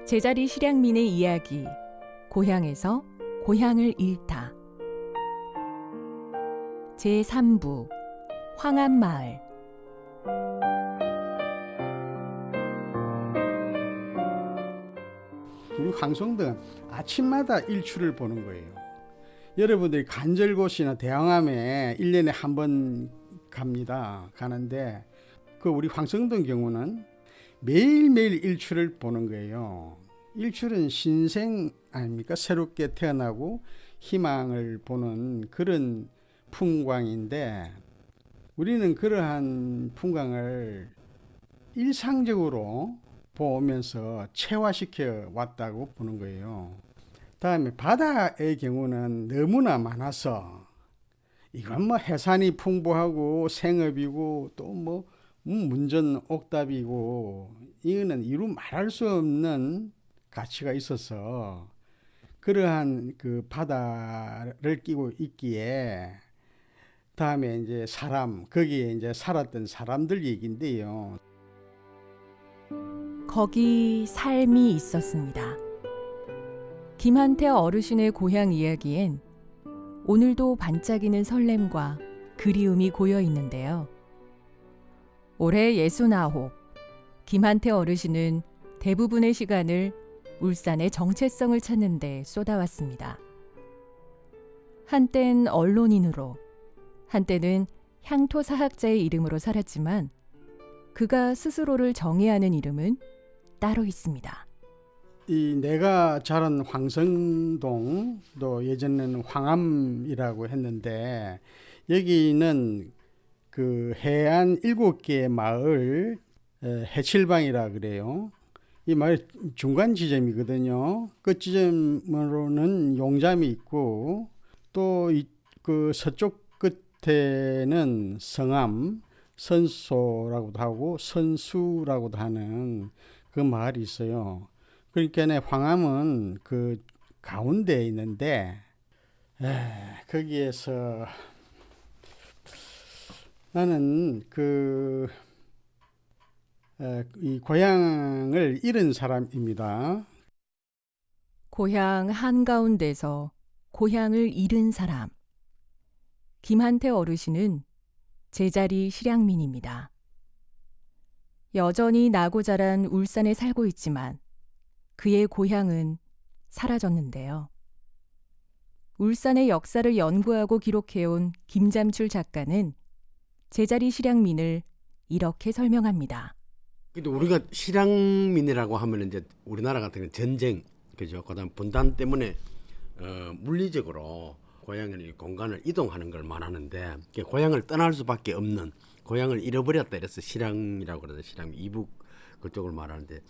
제자리 실향민의 이야기, 고향에서 고향을 잃다. 제3부, 황암마을. 우리 황성동은 아침마다 일출을 보는 거예요. 여러분들이 간절곶이나 대왕암에 1년에 한 번 가는데 그 우리 황성동 경우는 매일매일 일출을 보는 거예요. 일출은 신생 아닙니까? 새롭게 태어나고 희망을 보는 그런 풍광인데 우리는 그러한 풍광을 일상적으로 보면서 체화시켜 왔다고 보는 거예요. 다음에 바다의 경우는 너무나 많아서 이건 뭐 해산이 풍부하고 생업이고 또 뭐 문전옥답이고 이거는 이루 말할 수 없는 가치가 있어서 그러한 그 바다를 끼고 있기에 다음에 이제 거기에 이제 살았던 사람들 얘기인데요. 거기 삶이 있었습니다. 김한태 어르신의 고향 이야기엔 오늘도 반짝이는 설렘과 그리움이 고여 있는데요. 올해 69, 김한태 어르신은 대부분의 시간을 울산의 정체성을 찾는 데 쏟아왔습니다. 한땐 언론인으로, 한때는 향토사학자의 이름으로 살았지만 그가 스스로를 정의하는 이름은 따로 있습니다. 이 내가 자란 황성동도 예전에는 황암이라고 했는데 여기는 그 해안 7개의 마을 해칠방이라 그래요. 이 마을 중간 지점이거든요. 그 지점으로는 용잠이 있고 또 그 서쪽 끝에는 성암, 선소라고도 하고 선수라고도 하는 그 마을이 있어요. 그러니까 황암은 그 가운데에 있는데 거기에서 나는 이 고향을 잃은 사람입니다. 고향 한가운데서 고향을 잃은 사람. 김한태 어르신은 제자리 실향민입니다. 여전히 나고 자란 울산에 살고 있지만 그의 고향은 사라졌는데요. 울산의 역사를 연구하고 기록해온 김잠출 작가는 제자리 실향민을 이렇게 설명합니다. 근데 우리가 실향민이라고 하면 이제 우리나라 같은 경우는 전쟁, 그죠? 그다음 분단 때문에 물리적으로 고향의 공간을 이동하는 걸 말하는데 고향을 떠날 수밖에 없는 고향을 잃어버렸다 이래서 실향이라고 그러죠. 실향 이북 그쪽을 말하는데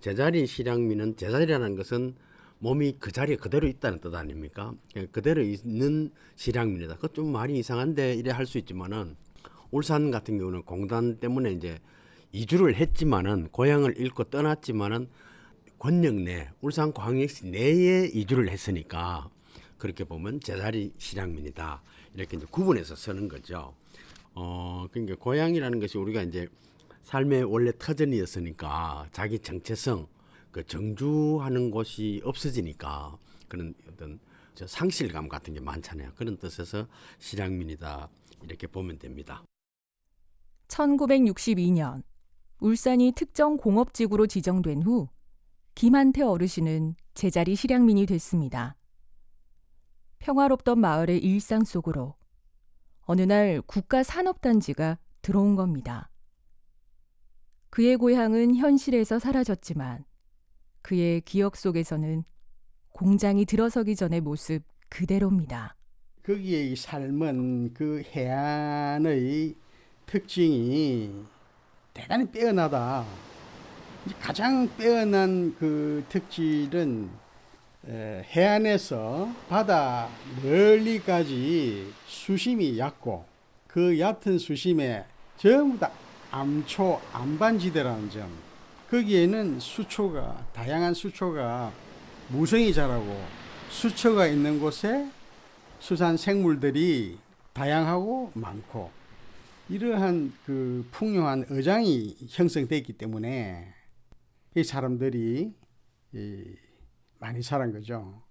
제자리 실향민은 제자리라는 것은 몸이 그 자리에 그대로 있다는 뜻 아닙니까? 그대로 있는 실향민이다. 그것 좀 말이 이상한데 이래 할 수 있지만은 울산 같은 경우는 공단 때문에 이제 이주를 했지만은 고향을 잃고 떠났지만은 권역 내 울산광역시 내에 이주를 했으니까 그렇게 보면 제자리 실향민이다 이렇게 이제 구분해서 쓰는 거죠. 그러니까 고향이라는 것이 우리가 이제 삶의 원래 터전이었으니까 자기 정체성 그 정주하는 곳이 없어지니까 그런 어떤 상실감 같은 게 많잖아요. 그런 뜻에서 실향민이다 이렇게 보면 됩니다. 1962년 울산이 특정 공업지구로 지정된 후 김한태 어르신은 제자리 실향민이 됐습니다. 평화롭던 마을의 일상 속으로 어느 날 국가산업단지가 들어온 겁니다. 그의 고향은 현실에서 사라졌지만 그의 기억 속에서는 공장이 들어서기 전의 모습 그대로입니다. 거기에 이 삶은 그 해안의 특징이 대단히 빼어나다. 가장 빼어난 그 특질은 해안에서 바다 멀리까지 수심이 얕고 그 얕은 수심에 전부 다 암초, 암반지대라는 점. 거기에는 다양한 수초가 무성히 자라고 수초가 있는 곳에 수산 생물들이 다양하고 많고 이러한 그 풍요한 어장이 형성되어 있기 때문에 이 사람들이 많이 살은 거죠.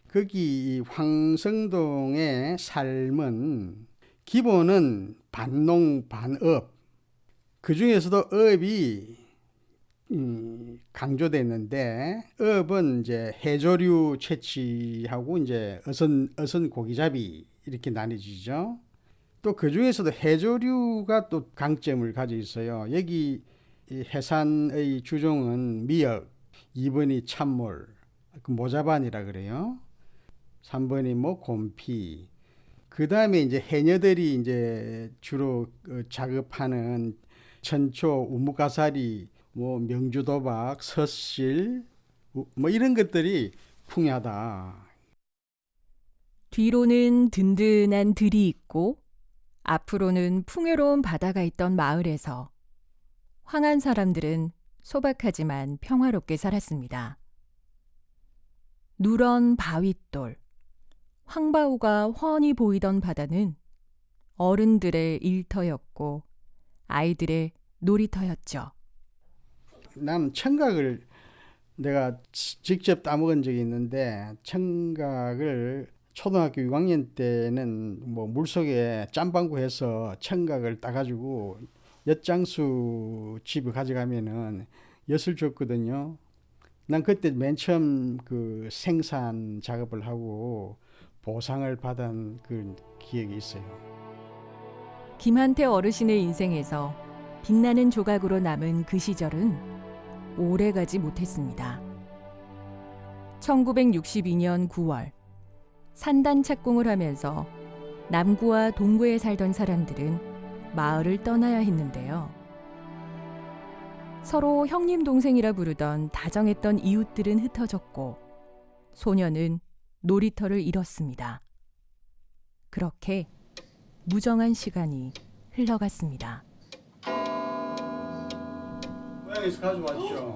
거기 이 황성동의 삶은 기본은 반농 반업, 그 중에서도 업이 강조됐는데, 업은 이제 해조류 채취하고 이제 어선 고기잡이 이렇게 나뉘어지죠. 또 그 중에서도 해조류가 또 강점을 가지고 있어요. 여기 이 해산의 주종은 미역, 2번이 참몰, 그 모자반이라 그래요. 3번이 뭐 곰피. 그 다음에 이제 해녀들이 이제 주로 작업하는 천초, 우뭇가사리, 뭐 명주도박, 서실, 뭐 이런 것들이 풍요하다. 뒤로는 든든한 들이 있고 앞으로는 풍요로운 바다가 있던 마을에서 황한 사람들은 소박하지만 평화롭게 살았습니다. 누런 바윗돌, 황바우가 훤히 보이던 바다는 어른들의 일터였고 아이들의 놀이터였죠. 난 청각을 내가 직접 따먹은 적이 있는데, 청각을 초등학교 6학년 때는 뭐 물속에 짬방구 해서 청각을 따가지고 엿장수 집에 가져가면은 엿을 줬거든요. 난 그때 맨 처음 그 생산 작업을 하고 보상을 받은 그 기억이 있어요. 김한태 어르신의 인생에서 빛나는 조각으로 남은 그 시절은 오래가지 못했습니다. 1962년 9월 산단 착공을 하면서 남구와 동구에 살던 사람들은 마을을 떠나야 했는데요. 서로 형님 동생이라 부르던 다정했던 이웃들은 흩어졌고 소녀는 놀이터를 잃었습니다. 그렇게 무정한 시간이 흘러갔습니다. 고향에서 가져왔죠.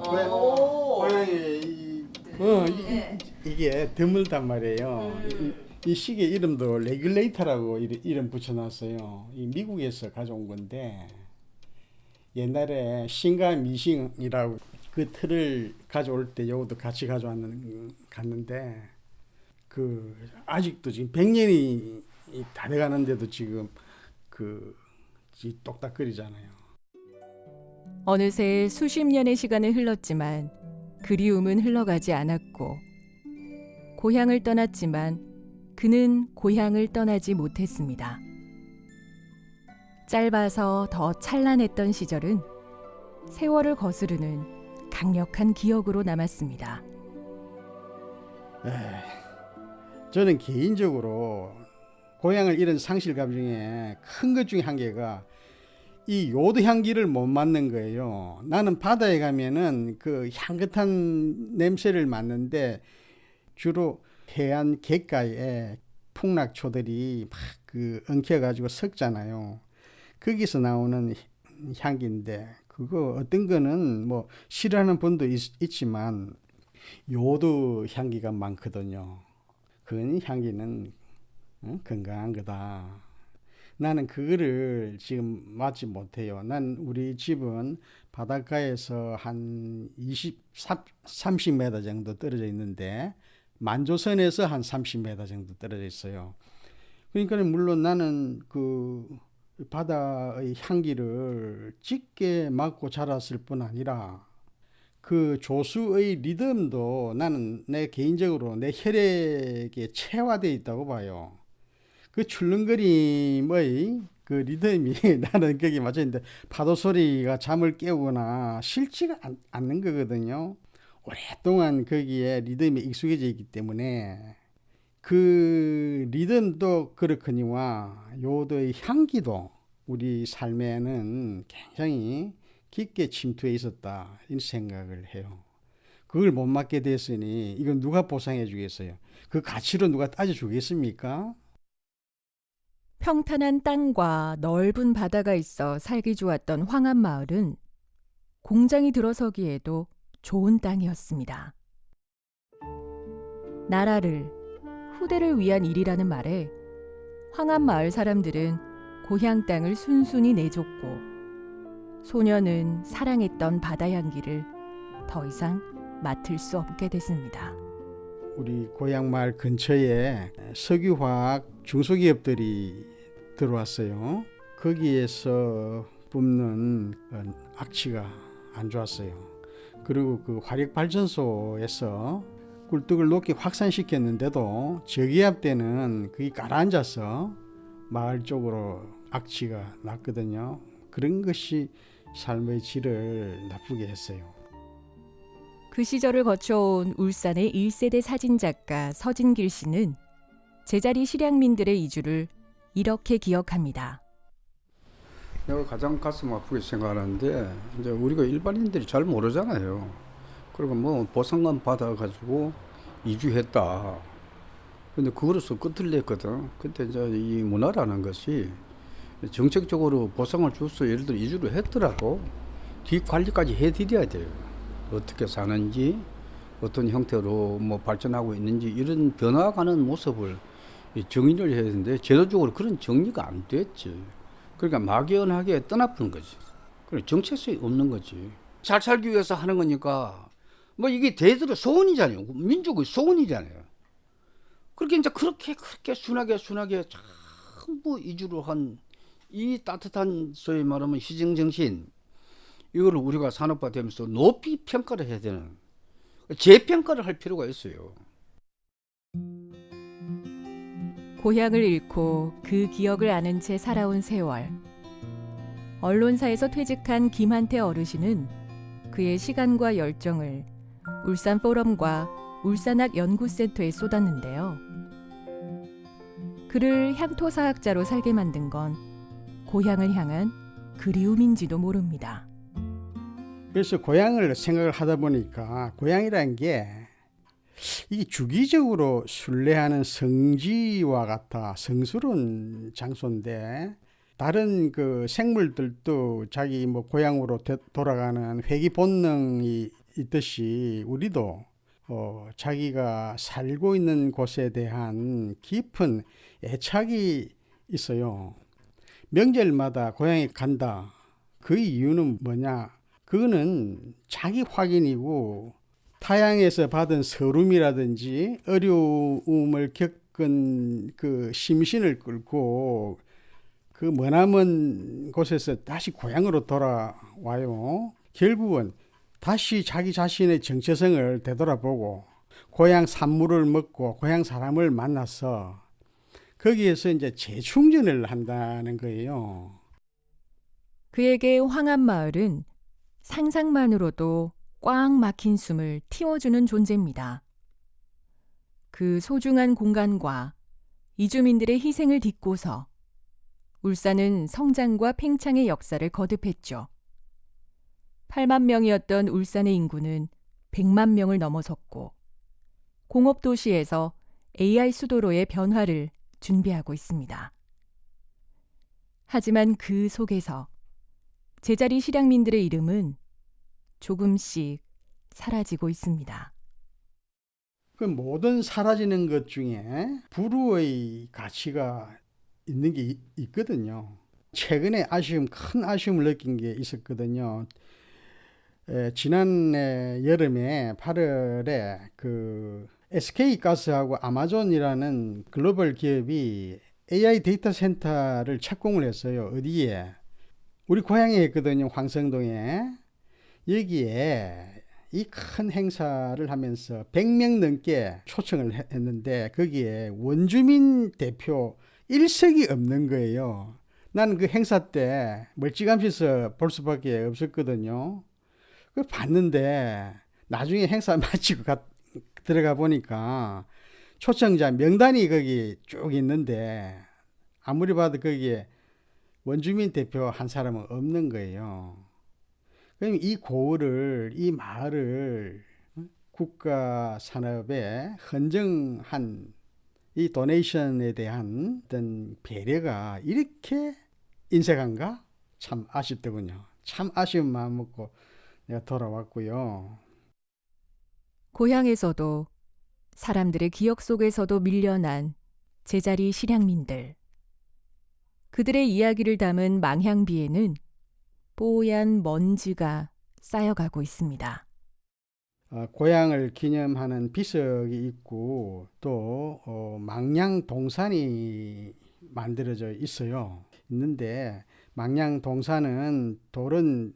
고향에 이게 드물단 말이에요. 이 시계 이름도 레귤레이터라고 이름 붙여놨어요. 이 미국에서 가져온 건데, 옛날에 신과 미싱이라고 그 틀을 가져올 때 요것도 같이 갔는데, 그 아직도 지금 100년이 다 돼가는데도 지금 똑딱거리잖아요. 어느새 수십 년의 시간을 흘렀지만 그리움은 흘러가지 않았고 고향을 떠났지만 그는 고향을 떠나지 못했습니다. 짧아서 더 찬란했던 시절은 세월을 거스르는 강력한 기억으로 남았습니다. 저는 개인적으로 고향을 잃은 상실감 중에 큰 것 중에 한 개가 이 요드 향기를 못 맡는 거예요. 나는 바다에 가면은 그 향긋한 냄새를 맡는데 주로 해안 갯가에 풍락초들이 막 그 엉켜가지고 섞잖아요. 거기서 나오는 향기인데, 그거 어떤 거는 뭐 싫어하는 분도 있지만 요드 향기가 많거든요. 그 향기는 건강한 거다. 나는 그거를 지금 맡지 못해요. 난 우리 집은 바닷가에서 한 30m 정도 떨어져 있는데 만조선에서 한 30m 정도 떨어져 있어요. 그러니까 물론 나는 그 바다의 향기를 짙게 맡고 자랐을 뿐 아니라 그 조수의 리듬도 나는 내 개인적으로 내 혈액에 체화되어 있다고 봐요. 그 출렁거림의 그 리듬이 나는 거기 맞아 있는데, 파도 소리가 잠을 깨우거나 싫지가 않는 거거든요. 오랫동안 거기에 리듬에 익숙해져 있기 때문에 그 리듬도 그렇거니와 요도의 향기도 우리 삶에는 굉장히 깊게 침투해 있었다, 이런 생각을 해요. 그걸 못 맡게 됐으니 이건 누가 보상해 주겠어요? 그 가치로 누가 따져 주겠습니까? 평탄한 땅과 넓은 바다가 있어 살기 좋았던 황한 마을은 공장이 들어서기에도 좋은 땅이었습니다. 나라를, 후대를 위한 일이라는 말에 황한 마을 사람들은 고향 땅을 순순히 내줬고 소녀는 사랑했던 바다 향기를 더 이상 맡을 수 없게 됐습니다. 우리 고향 마을 근처에 석유화학 중소기업들이 들어왔어요. 거기에서 뿜는 악취가 안 좋았어요. 그리고 그 화력발전소에서 꿀떡을 높게 확산시켰는데도 저기압 때는 그게 가라앉아서 마을 쪽으로 악취가 났거든요. 그런 것이 삶의 질을 나쁘게 했어요. 그 시절을 거쳐온 울산의 1세대 사진작가 서진길 씨는 제자리 실향민들의 이주를 이렇게 기억합니다. 내가 가장 가슴 아프게 생각하는데 이제 우리가 일반인들이 잘 모르잖아요. 그리고 뭐 보상금 받아가지고 이주했다. 근데 그거로서 끝을 냈거든. 근데 이제 이 문화라는 것이 정책적으로 보상을 줘서 예를 들어 이주를 했더라도 뒤 관리까지 해드려야 돼요. 어떻게 사는지, 어떤 형태로 뭐 발전하고 있는지 이런 변화가는 모습을 정의를 해야 되는데 제도적으로 그런 정리가 안 됐지. 그러니까 막연하게 떠나푸는 거지. 그래 정체성이 없는 거지. 잘 살기 위해서 하는 거니까 뭐 이게 대대로 소원이잖아요. 민족의 소원이잖아요. 그렇게 이제 그렇게 순하게 전부 이주를 한 이 따뜻한 소위 말하면 희생 정신 이걸 우리가 산업화되면서 높이 평가를 해야 되는 재평가를 할 필요가 있어요. 고향을 잃고 그 기억을 아는 채 살아온 세월. 언론사에서 퇴직한 김한태 어르신은 그의 시간과 열정을 울산 포럼과 울산학 연구센터에 쏟았는데요. 그를 향토사학자로 살게 만든 건 고향을 향한 그리움인지도 모릅니다. 그래서 고향을 생각을 하다 보니까 고향이라는 게 이게 주기적으로 순례하는 성지와 같아 성스러운 장소인데 다른 그 생물들도 자기 뭐 고향으로 돌아가는 회귀 본능이 있듯이 우리도 자기가 살고 있는 곳에 대한 깊은 애착이 있어요. 명절마다 고향에 간다. 그 이유는 뭐냐? 그거는 자기 확인이고 타향에서 받은 서름이라든지 어려움을 겪은 그 심신을 끌고 그 머나먼 곳에서 다시 고향으로 돌아와요. 결국은 다시 자기 자신의 정체성을 되돌아보고 고향 산물을 먹고 고향 사람을 만나서 거기에서 이제 재충전을 한다는 거예요. 그에게 황한마을은 상상만으로도 꽉 막힌 숨을 틔워주는 존재입니다. 그 소중한 공간과 이주민들의 희생을 딛고서 울산은 성장과 팽창의 역사를 거듭했죠. 8만 명이었던 울산의 인구는 100만 명을 넘어섰고 공업도시에서 AI 수도로의 변화를 준비하고 있습니다. 하지만 그 속에서 제자리 실향민들의 이름은 조금씩 사라지고 있습니다. 그 모든 사라지는 것 중에 불우의 가치가 있는 게 있거든요. 최근에 큰 아쉬움을 느낀 게 있었거든요. 지난해 여름에 8월에 그 SK가스하고 아마존이라는 글로벌 기업이 AI 데이터 센터를 착공을 했어요. 어디에? 우리 고향에 했거든요. 황성동에. 여기에 이 큰 행사를 하면서 100명 넘게 초청을 했는데 거기에 원주민 대표 1석이 없는 거예요. 나는 그 행사 때 멀찌감치서 볼 수밖에 없었거든요. 그 봤는데 나중에 행사 마치고 들어가 보니까 초청자 명단이 거기 쭉 있는데 아무리 봐도 거기에 원주민 대표 한 사람은 없는 거예요. 그럼 이 마을을 국가 산업에 헌정한 이 도네이션에 대한 어떤 배려가 이렇게 인색한가? 참 아쉽더군요. 참 아쉬운 마음 먹고 내가 돌아왔고요. 고향에서도 사람들의 기억 속에서도 밀려난 제자리 실향민들. 그들의 이야기를 담은 망향비에는 뽀얀 먼지가 쌓여가고 있습니다. 고향을 기념하는 비석이 있고 또 망양 동산이 만들어져 있어요. 있는데 망양 동산은 돌은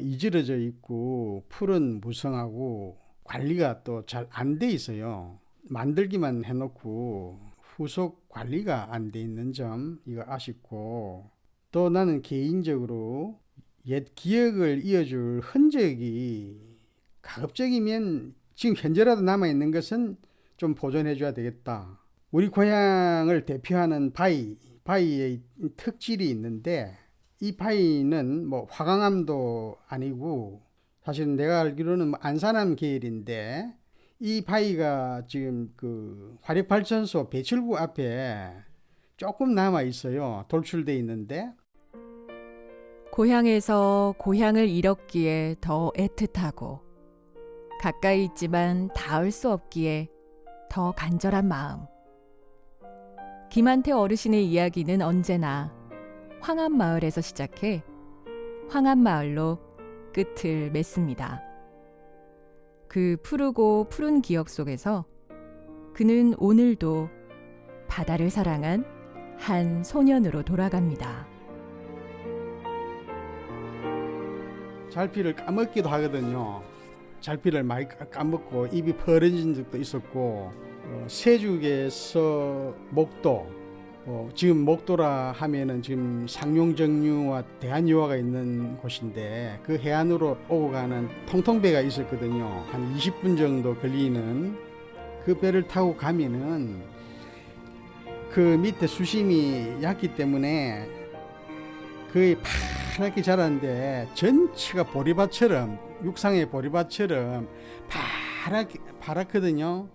이질러져 있고 풀은 무성하고 관리가 또 잘 안 돼 있어요. 만들기만 해놓고 후속 관리가 안 돼 있는 점 이거 아쉽고 또 나는 개인적으로 옛 기억을 이어줄 흔적이 가급적이면 지금 현재라도 남아있는 것은 좀 보존해 줘야 되겠다. 우리 고향을 대표하는 바위의 특질이 있는데 이 바위는 뭐 화강암도 아니고 사실은 내가 알기로는 뭐 안산암 계열인데 이 바위가 지금 그 화력발전소 배출구 앞에 조금 남아 있어요. 돌출돼 있는데 고향에서 고향을 잃었기에 더 애틋하고 가까이 있지만 닿을 수 없기에 더 간절한 마음. 김한태 어르신의 이야기는 언제나 황암마을에서 시작해 황암마을로 끝을 맺습니다. 그 푸르고 푸른 기억 속에서 그는 오늘도 바다를 사랑한 한 소년으로 돌아갑니다. 잘피를 까먹기도 하거든요. 잘피를 많이 까먹고 입이 벌어진 적도 있었고 세죽에서 목도 지금 목도라 하면은 지금 상용정류와 대한유화가 있는 곳인데 그 해안으로 오고 가는 통통배가 있었거든요. 한 20분 정도 걸리는 그 배를 타고 가면은 그 밑에 수심이 얕기 때문에 거의 파랗게 자랐는데 전체가 보리밭처럼 육상의 보리밭처럼 파랗거든요.